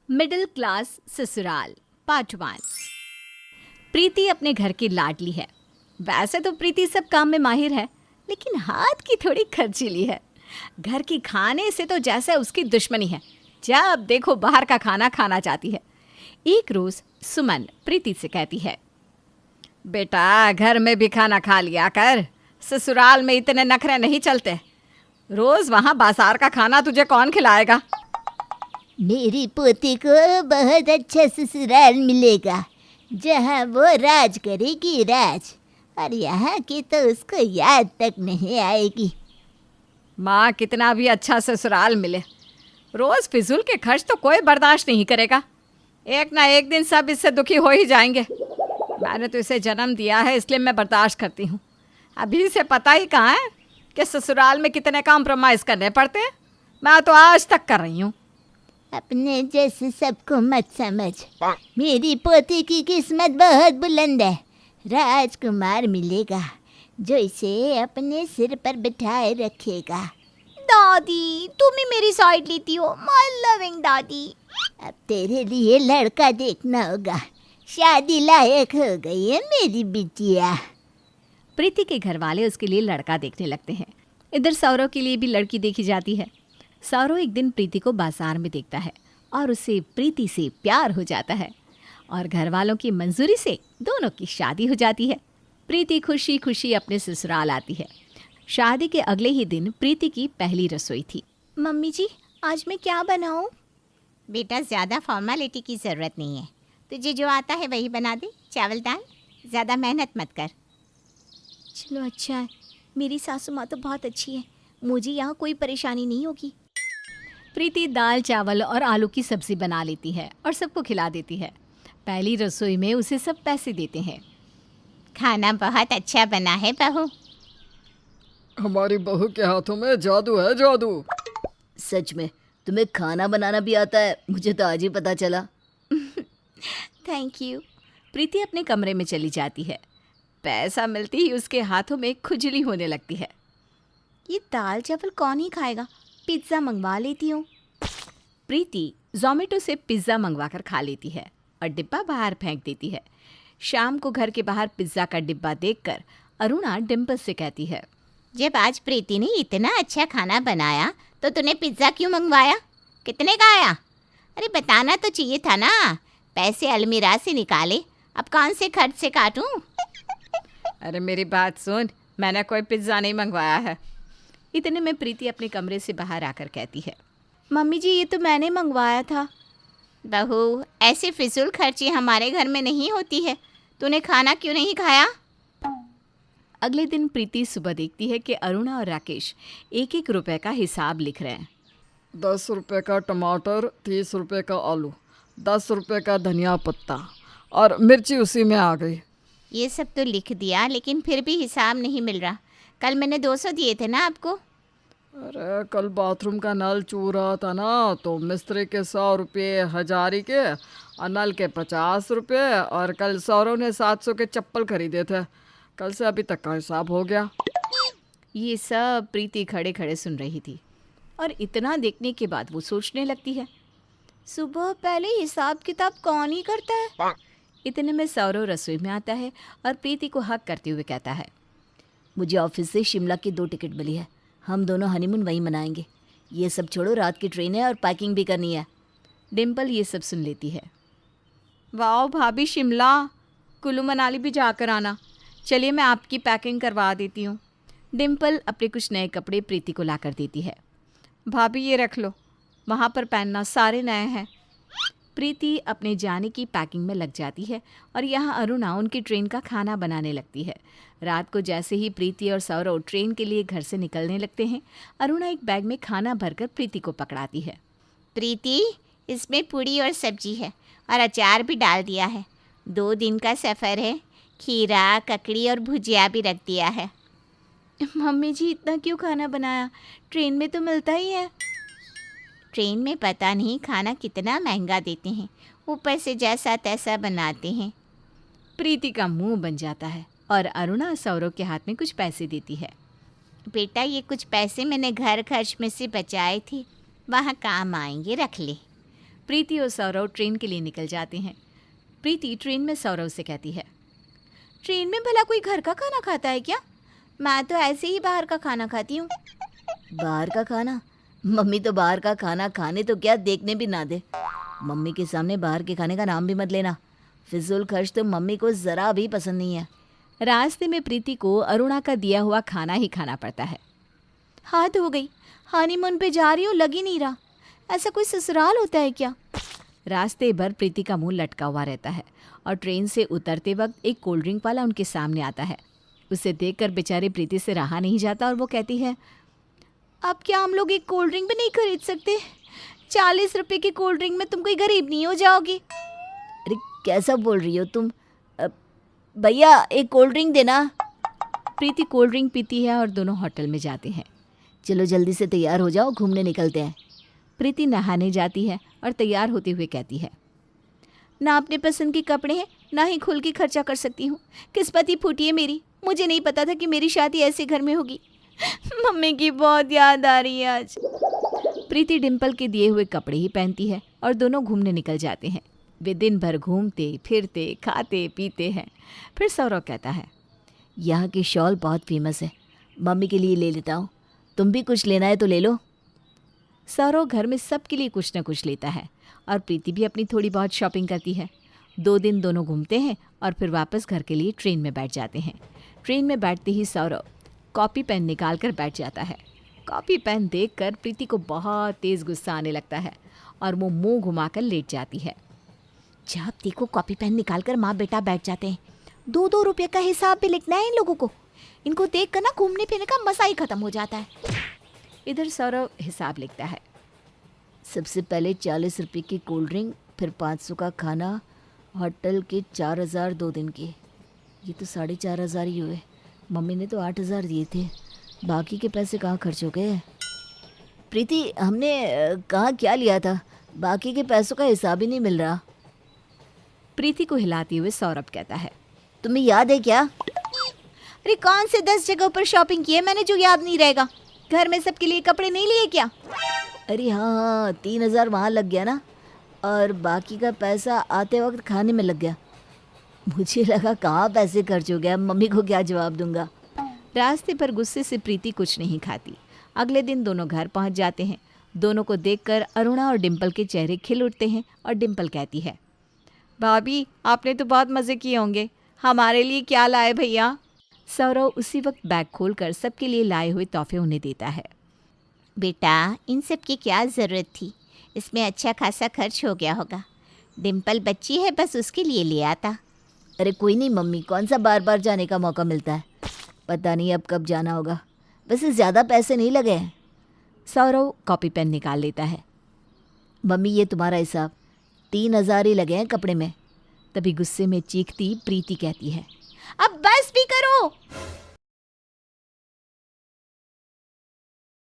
Middle class ससुराल part 1। प्रीति अपने घर की लाडली है। वैसे तो प्रीति सब काम में माहिर है, लेकिन हाथ की थोड़ी खर्चीली है। घर की खाने से तो जैसे उसकी दुश्मनी है, जब देखो बाहर का खाना खाना चाहती है। एक रोज सुमन प्रीति से कहती है, बेटा घर में भी खाना खा लिया कर, ससुराल में इतने नखरे नहीं चलते। रोज वहाँ बाजार का खाना तुझे कौन खिलाएगा। मेरी पोती को बहुत अच्छा ससुराल मिलेगा, जहाँ वो राज करेगी राज, और यहाँ की तो उसको याद तक नहीं आएगी। माँ कितना भी अच्छा ससुराल मिले, रोज फिजूल के खर्च तो कोई बर्दाश्त नहीं करेगा। एक ना एक दिन सब इससे दुखी हो ही जाएंगे। मैंने तो इसे जन्म दिया है, इसलिए मैं बर्दाश्त करती हूँ। अभी से पता ही कहाँ है कि ससुराल में कितने कॉम्प्रोमाइज़ करने पड़ते हैं। मैं तो आज तक कर रही हूँ। अपने जैसे सबको मत समझ। मेरी पोती की किस्मत बहुत बुलंद है। राजकुमार मिलेगा जो इसे अपने सिर पर बिठाए रखेगा। दादी, तुम ही मेरी साइड लेती हो। माय लविंग दादी। अब तेरे लिए लड़का देखना होगा। शादी लायक हो गई है मेरी बिटिया। प्रीति के घर वाले उसके लिए लड़का देखने लगते हैं। इधर सौरव के लिए भी लड़की देखी जाती है। सौरव एक दिन प्रीति को बाजार में देखता है और उससे प्रीति से प्यार हो जाता है और घर वालों की मंजूरी से दोनों की शादी हो जाती है। प्रीति खुशी खुशी अपने ससुराल आती है। शादी के अगले ही दिन प्रीति की पहली रसोई थी। मम्मी जी, आज मैं क्या बनाऊं? बेटा, ज़्यादा फॉर्मेलिटी की ज़रूरत नहीं है। तुझे जो आता है वही बना दे। चावल दाल, ज़्यादा मेहनत मत कर। चलो अच्छा है, मेरी सासू माँ तो बहुत अच्छी है, मुझे यहाँ कोई परेशानी नहीं होगी। प्रीति दाल चावल और आलू की सब्जी बना लेती है और सबको खिला देती है। पहली रसोई में उसे सब पैसे देते हैं। खाना बहुत अच्छा बना है बहू। हमारी बहू के हाथों में जादू है, जादू। सच में तुम्हें खाना बनाना भी आता है, मुझे तो आज ही पता चला। Thank you. प्रीति अपने कमरे में चली जाती है। पैसा मिलती ही उसके हाथों में खुजली होने लगती है। ये दाल चावल कौन ही खाएगा, पिज्ज़ा मंगवा लेती हूँ। प्रीति जोमेटो से पिज़्ज़ा मंगवाकर खा लेती है और डिब्बा बाहर फेंक देती है। शाम को घर के बाहर पिज़्ज़ा का डिब्बा देखकर अरुणा डिम्पल से कहती है, जब आज प्रीति ने इतना अच्छा खाना बनाया तो तूने पिज्ज़ा क्यों मंगवाया? कितने का आया? अरे बताना तो चाहिए था ना। पैसे अलमीरा से निकाले, अब कौन से खर्च से काटूं? अरे मेरी बात सुन, मैंने कोई पिज़्ज़ा नहीं मंगवाया है। इतने में प्रीति अपने कमरे से बाहर आकर कहती है, मम्मी जी, ये तो मैंने मंगवाया था। बहू, ऐसे फिजूल खर्ची हमारे घर में नहीं होती है। तूने खाना क्यों नहीं खाया? अगले दिन प्रीति सुबह देखती है कि अरुणा और राकेश 1-1 रुपए का हिसाब लिख रहे हैं। 10 रुपए का टमाटर, 30 रुपए का आलू, 10 रुपए का धनिया पत्ता और मिर्ची उसी में आ गई। ये सब तो लिख दिया, लेकिन फिर भी हिसाब नहीं मिल रहा। कल मैंने 200 दिए थे ना आपको। अरे कल बाथरूम का नल चू रहा था ना, तो मिस्त्री के 100 रुपये, हजारी के और नल के 50 रुपये, और कल सौरव ने 700 के चप्पल खरीदे थे। कल से अभी तक का हिसाब हो गया। ये सब प्रीति खड़े खड़े सुन रही थी और इतना देखने के बाद वो सोचने लगती है, सुबह पहले हिसाब किताब कौन ही करता है? इतने में सौरव रसोई में आता है और प्रीति को हक करते हुए कहता है, मुझे ऑफिस से शिमला की 2 टिकट मिली है, हम दोनों हनीमून वहीं मनाएंगे। ये सब छोड़ो, रात की ट्रेन है और पैकिंग भी करनी है। डिम्पल ये सब सुन लेती है। वाह भाभी, शिमला कुल्लू मनाली भी जाकर आना। चलिए मैं आपकी पैकिंग करवा देती हूँ। डिम्पल अपने कुछ नए कपड़े प्रीति को ला कर देती है। भाभी ये रख लो, वहाँ पर पहनना, सारे नए हैं। प्रीति अपने जाने की पैकिंग में लग जाती है और यहाँ अरुणा उनकी ट्रेन का खाना बनाने लगती है। रात को जैसे ही प्रीति और सौरव ट्रेन के लिए घर से निकलने लगते हैं, अरुणा एक बैग में खाना भरकर प्रीति को पकड़ाती है। प्रीति, इसमें पूड़ी और सब्जी है और अचार भी डाल दिया है। 2 दिन का सफ़र है। खीरा, ककड़ी और भुजिया भी रख दिया है। मम्मी जी, इतना क्यों खाना बनाया? ट्रेन में तो मिलता ही है। ट्रेन में पता नहीं खाना कितना महंगा देते हैं, ऊपर से जैसा तैसा बनाते हैं। प्रीति का मुंह बन जाता है और अरुणा सौरव के हाथ में कुछ पैसे देती है। बेटा, ये कुछ पैसे मैंने घर खर्च में से बचाए थे, वहाँ काम आएंगे, रख ले। प्रीति और सौरव ट्रेन के लिए निकल जाते हैं। प्रीति ट्रेन में सौरव से कहती है, ट्रेन में भला कोई घर का खाना खाता है क्या? मैं तो ऐसे ही बाहर का खाना खाती हूँ। बाहर का खाना? मम्मी तो बाहर का खाना खाने तो क्या देखने भी ना दे। मम्मी के सामने बाहर के खाने का नाम भी मत लेना। फिजूल खर्च तो मम्मी को ज़रा भी पसंद नहीं है। रास्ते में प्रीति को अरुणा का दिया हुआ खाना ही खाना पड़ता है। हाथ हो गई, हनीमून पे जा रही हूँ, लग ही नहीं रहा। ऐसा कोई ससुराल होता है क्या? रास्ते भर प्रीति का मुंह लटका हुआ रहता है और ट्रेन से उतरते वक्त एक कोल्ड ड्रिंक वाला उनके सामने आता है। उसे देखकर बेचारी प्रीति से रहा नहीं जाता और वो कहती है, अब क्या हम लोग एक कोल्ड ड्रिंक भी नहीं खरीद सकते? 40 रुपए की कोल्ड ड्रिंक में तुम कोई गरीब नहीं हो जाओगी? अरे कैसा बोल रही हो तुम? भैया एक कोल्ड ड्रिंक देना। प्रीति कोल्ड ड्रिंक पीती है और दोनों होटल में जाते हैं। चलो जल्दी से तैयार हो जाओ, घूमने निकलते हैं। प्रीति नहाने जाती है और तैयार होते हुए कहती है, ना अपने पसंद के कपड़े हैं, ना ही खुल के खर्चा कर सकती हूँ। किस्मत ही फूटी है मेरी। मुझे नहीं पता था कि मेरी शादी ऐसे घर में होगी। मम्मी की बहुत याद आ रही है आज। प्रीति डिम्पल के दिए हुए कपड़े ही पहनती है और दोनों घूमने निकल जाते हैं। वे दिन भर घूमते फिरते खाते पीते हैं। फिर सौरव कहता है, यहाँ की शॉल बहुत फेमस है, मम्मी के लिए ले लेता हूँ। तुम भी कुछ लेना है तो ले लो। सौरव घर में सबके लिए कुछ न कुछ लेता है और प्रीति भी अपनी थोड़ी बहुत शॉपिंग करती है। 2 दिन दोनों घूमते हैं और फिर वापस घर के लिए ट्रेन में बैठ जाते हैं। ट्रेन में बैठते ही सौरव कॉपी पेन निकाल कर बैठ जाता है। कॉपी पेन देखकर प्रीति को बहुत तेज़ गुस्सा आने लगता है और वो मुंह घुमाकर लेट जाती है। जब देखो कॉपी पेन निकाल कर माँ बेटा बैठ जाते हैं। 2-2 रुपये का हिसाब भी लिखना है इन लोगों को। इनको देख कर ना घूमने फिरने का मज़ा ही ख़त्म हो जाता है। इधर सौरव हिसाब लिखता है। सबसे पहले 40 रुपये की कोल्ड ड्रिंक, फिर 500 का खाना, होटल के 4000 2 दिन के। ये तो 4500 ही हुए। मम्मी ने तो 8000 दिए थे, बाकी के पैसे कहाँ खर्च हो गए? प्रीति हमने कहाँ क्या लिया था? बाकी के पैसों का हिसाब ही नहीं मिल रहा। प्रीति को हिलाते हुए सौरभ कहता है, तुम्हें याद है क्या? अरे कौन से 10 जगहों पर शॉपिंग की है मैंने जो याद नहीं रहेगा? घर में सबके लिए कपड़े नहीं लिए क्या? अरे हाँ 3000 वहाँ लग गया ना, और बाकी का पैसा आते वक्त खाने में लग गया। मुझे लगा कहाँ पैसे खर्च हो गया, मम्मी को क्या जवाब दूंगा। रास्ते पर गुस्से से प्रीति कुछ नहीं खाती। अगले दिन दोनों घर पहुंच जाते हैं। दोनों को देखकर अरुणा और डिम्पल के चेहरे खिल उठते हैं और डिम्पल कहती है, भाभी आपने तो बहुत मज़े किए होंगे, हमारे लिए क्या लाए भैया? सौरव उसी वक्त बैग खोलकर सबके लिए लाए हुए तोहफे उन्हें देता है। बेटा इन सब की क्या ज़रूरत थी? इसमें अच्छा खासा खर्च हो गया होगा। डिम्पल बच्ची है, बस उसके लिए ले आता। अरे कोई नहीं मम्मी, कौन सा बार बार जाने का मौका मिलता है। पता नहीं अब कब जाना होगा। वैसे ज़्यादा पैसे नहीं लगे हैं। सौरव कॉपी पेन निकाल लेता है। मम्मी ये तुम्हारा हिसाब, 3000 ही लगे हैं कपड़े में। तभी गुस्से में चीखती प्रीति कहती है, अब बस भी करो।